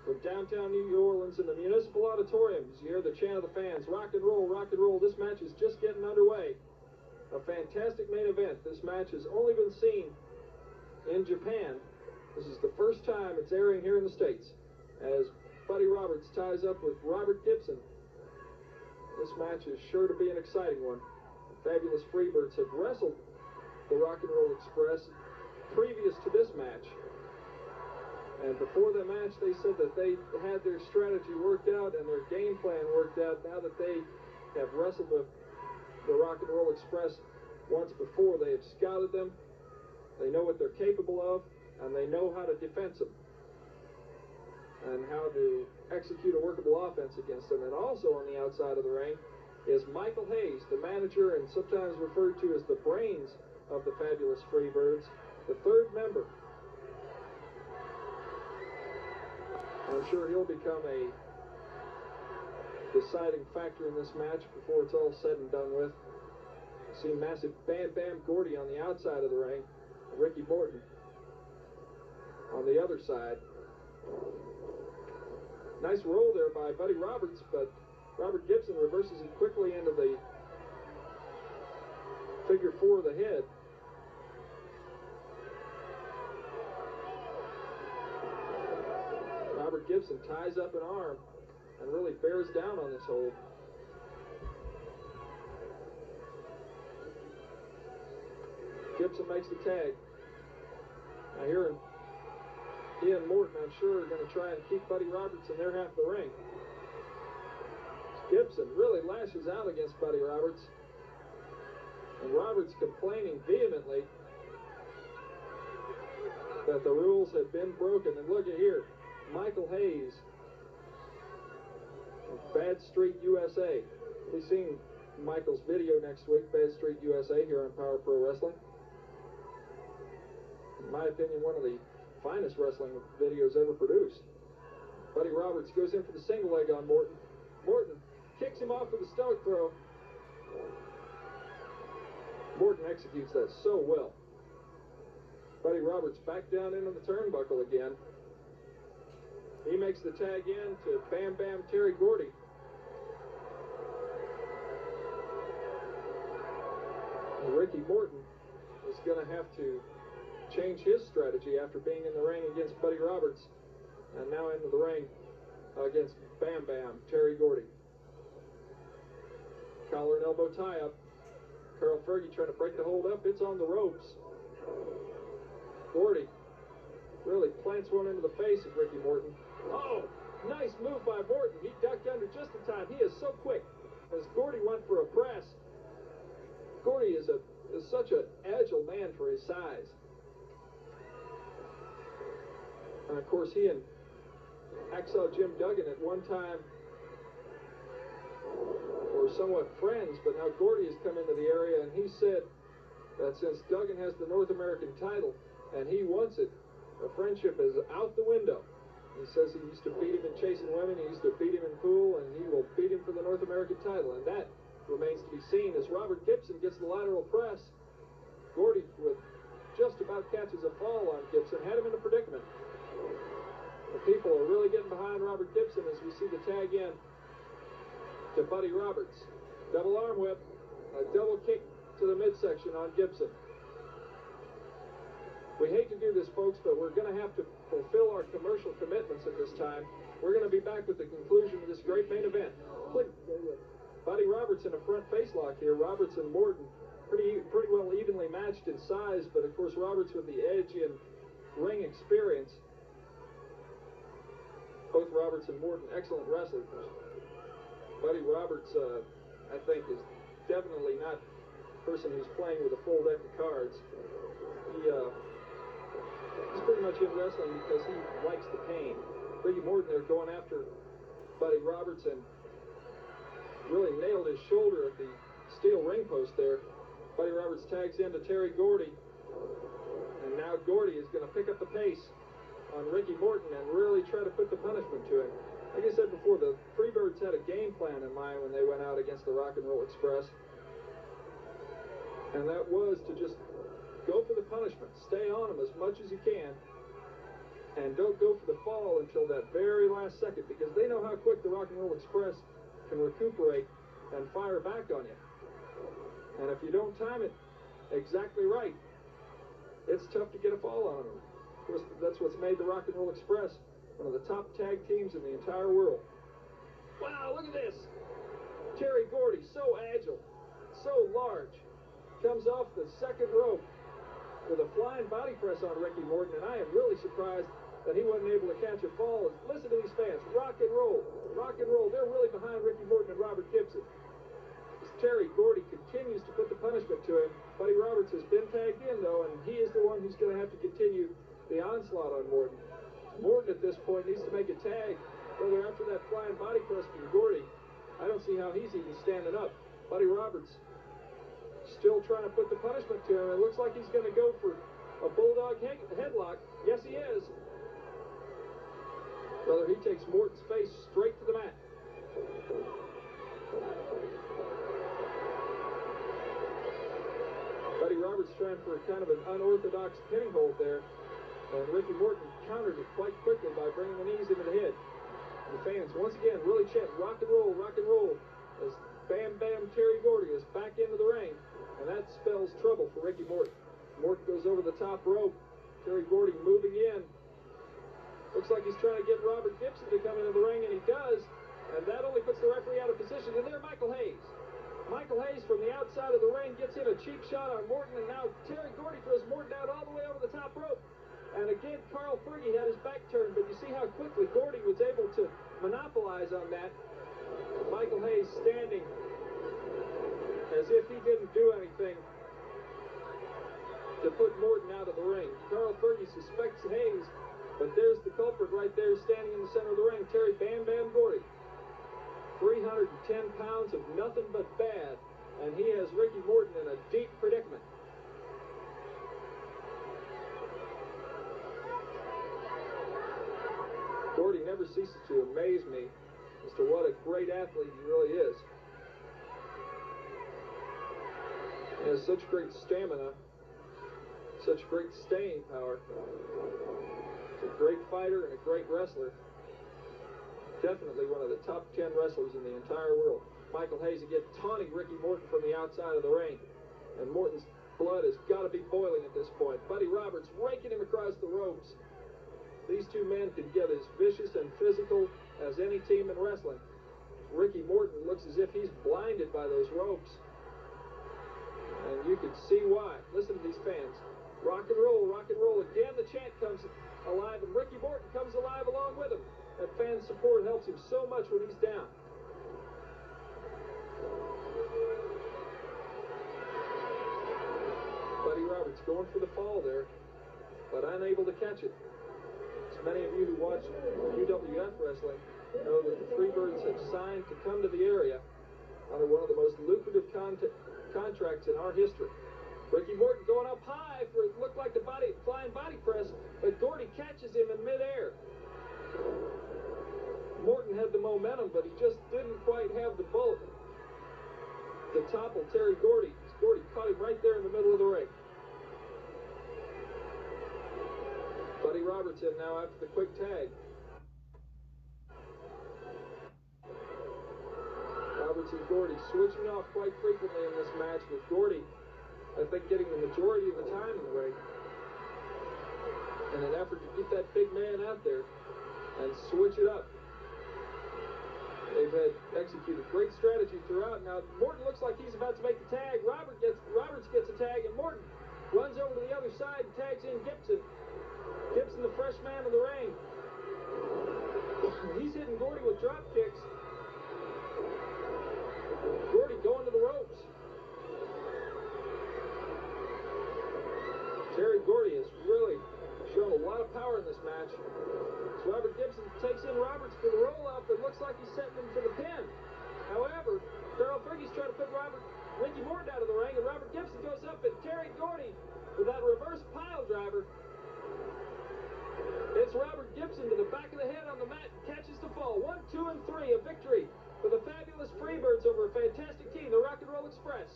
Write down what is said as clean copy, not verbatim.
from downtown New Orleans in the Municipal Auditorium. As you hear the chant of the fans, rock and roll, rock and roll. This match is just getting underway. A fantastic main event. This match has only been seen in Japan. This is the first time it's airing here in the States. As Buddy Roberts ties up with Robert Gibson, this match is sure to be an exciting one. The Fabulous Freebirds have wrestled the Rock and Roll Express previous to this match. And before the match, they said that they had their strategy worked out and their game plan worked out. Now that they have wrestled the Rock and Roll Express once before, they have scouted them. They know what they're capable of, and they know how to defense them and how to execute a workable offense against them. And also on the outside of the ring is Michael Hayes, the manager and sometimes referred to as the brains of the Fabulous Freebirds, the third member. I'm sure he'll become a deciding factor in this match before it's all said and done with. See massive Bam Bam Gordy on the outside of the ring, Ricky Morton on the other side. Nice roll there by Buddy Roberts, but Robert Gibson reverses it quickly into the figure four of the head. Robert Gibson ties up an arm and really bears down on this hold. Gibson makes the tag. Now here he and Morton, I'm sure, are going to try and keep Buddy Roberts in their half of the ring. Gibson really lashes out against Buddy Roberts, and Roberts complaining vehemently that the rules had been broken. And look at here, Michael Hayes of Bad Street USA. We'll be seeing Michael's video next week, Bad Street USA, here on Power Pro Wrestling. In my opinion, one of the finest wrestling videos ever produced. Buddy Roberts goes in for the single leg on Morton. Morton kicks him off with a stomach throw. Morton executes that so well. Buddy Roberts back down into the turnbuckle again. He makes the tag in to Bam Bam Terry Gordy. And Ricky Morton is going to have to change his strategy after being in the ring against Buddy Roberts and now into the ring against Bam Bam Terry Gordy. Collar and elbow tie up. Carl Fergie trying to break the hold up. It's on the ropes. Gordy really plants one into the face of Ricky Morton. Oh, nice move by Morton. He ducked under just in time. He is so quick. As Gordy went for a press, Gordy is such an agile man for his size. And of course, he and Hacksaw Jim Duggan at one time were somewhat friends, but now Gordy has come into the area, and he said that since Duggan has the North American title and he wants it, a friendship is out the window. He says he used to beat him in chasing women, he used to beat him in pool, and he will beat him for the North American title. And that remains to be seen as Robert Gibson gets the lateral press. Gordy just about catches a fall on Gibson, had him in a predicament. The people are really getting behind Robert Gibson as we see the tag in to Buddy Roberts. Double arm whip, a double kick to the midsection on Gibson. We hate to do this, folks, but we're going to have to fulfill our commercial commitments at this time. We're going to be back with the conclusion of this great main event. Buddy Roberts in a front face lock here. Roberts and Morton pretty well evenly matched in size, but of course Roberts with the edge in ring experience. Both Roberts and Morton excellent wrestlers. Buddy Roberts, I think, is definitely not a person who's playing with a full deck of cards. He's pretty much in wrestling because he likes the pain. Ricky Morton there going after Buddy Roberts and really nailed his shoulder at the steel ring post there. Buddy Roberts tags into Terry Gordy, and now Gordy is going to pick up the pace on Ricky Morton and really try to put the punishment to him. Like I said before, the Freebirds had a game plan in mind when they went out against the Rock and Roll Express, and that was to just go for the punishment, stay on them as much as you can, and don't go for the fall until that very last second, because they know how quick the Rock and Roll Express can recuperate and fire back on you. And if you don't time it exactly right, it's tough to get a fall on them. Of course, that's what's made the Rock and Roll Express one of the top tag teams in the entire world. Wow, look at this. Terry Gordy, so agile, so large, comes off the second rope with a flying body press on Ricky Morton, and I am really surprised that he wasn't able to catch a fall. Listen to these fans. Rock and roll. Rock and roll. They're really behind Ricky Morton and Robert Gibson. As Terry Gordy continues to put the punishment to him. Buddy Roberts has been tagged in, though, and he is the one who's going to have to continue the onslaught on Morton. Morton, at this point, needs to make a tag. Whether after that flying body press from Gordy, I don't see how he's even standing up. Buddy Roberts still trying to put the punishment to him. It looks like he's going to go for a bulldog headlock. Yes, he is. Brother, he takes Morton's face straight to the mat. Buddy Roberts trying for kind of an unorthodox pinning hold there. And Ricky Morton countered it quite quickly by bringing the knees into the head. The fans, once again, really chant rock and roll, as Bam Bam Terry Gordy is back into the ring. And that spells trouble for Ricky Morton. Morton goes over the top rope. Terry Gordy moving in. Looks like he's trying to get Robert Gibson to come into the ring, and he does. And that only puts the referee out of position. And there, Michael Hayes. Michael Hayes from the outside of the ring gets in a cheap shot on Morton, and now Terry Gordy throws Morton out all the way over the top rope. And again, Carl Fergie had his back turned, but you see how quickly Gordy was able to monopolize on that. Michael Hayes standing as if he didn't do anything to put Morton out of the ring. Carl Fergie suspects Hayes, but there's the culprit right there standing in the center of the ring, Terry Bam Bam Gordy. 310 pounds of nothing but bad, and he has Ricky Morton in a deep predicament. Gordy never ceases to amaze me as to what a great athlete he really is. He has such great stamina, such great staying power. He's a great fighter and a great wrestler. Definitely one of the top 10 wrestlers in the entire world. Michael Hayes again taunting Ricky Morton from the outside of the ring. And Morton's blood has got to be boiling at this point. Buddy Roberts raking him across the ropes. These two men can get as vicious and physical as any team in wrestling. Ricky Morton looks as if he's blinded by those ropes. And you can see why. Listen to these fans. Rock and roll, rock and roll. Again, the chant comes alive, and Ricky Morton comes alive along with him. That fan support helps him so much when he's down. Buddy Roberts going for the fall there, but unable to catch it. As many of you who watch UWF wrestling know that the Freebirds have signed to come to the area under one of the most lucrative contracts in our history. Ricky Morton going up high for it looked like the flying body press, but Gordy catches him in midair. Morton had the momentum, but he just didn't quite have the bullet to topple Terry Gordy. Gordy caught him right there in the middle of the ring. Buddy Roberts in now after the quick tag. Roberts and Gordy switching off quite frequently in this match, with Gordy, I think, getting the majority of the time in the ring in an effort to get that big man out there and switch it up. They've had executed great strategy throughout. Now Morton looks like he's about to make the tag. Roberts gets a tag, and Morton runs over to the other side and tags in Gibson. Gibson, the fresh man in the ring. He's hitting Gordy with drop kicks. Gordy going to the ropes. Terry Gordy has really shown a lot of power in this match. So Robert Gibson takes in Roberts for the roll-up, and looks like he's setting him for the pin. However, Carl Fergie's trying to put Ricky Morton out of the ring, and Robert Gibson goes up, and Terry Gordy with that reverse pile driver. It's Robert Gibson to the back of the head on the mat and catches the fall. 1, 2, and 3, a victory for the fabulous Freebirds over a fantastic team, the Rock and Roll Express.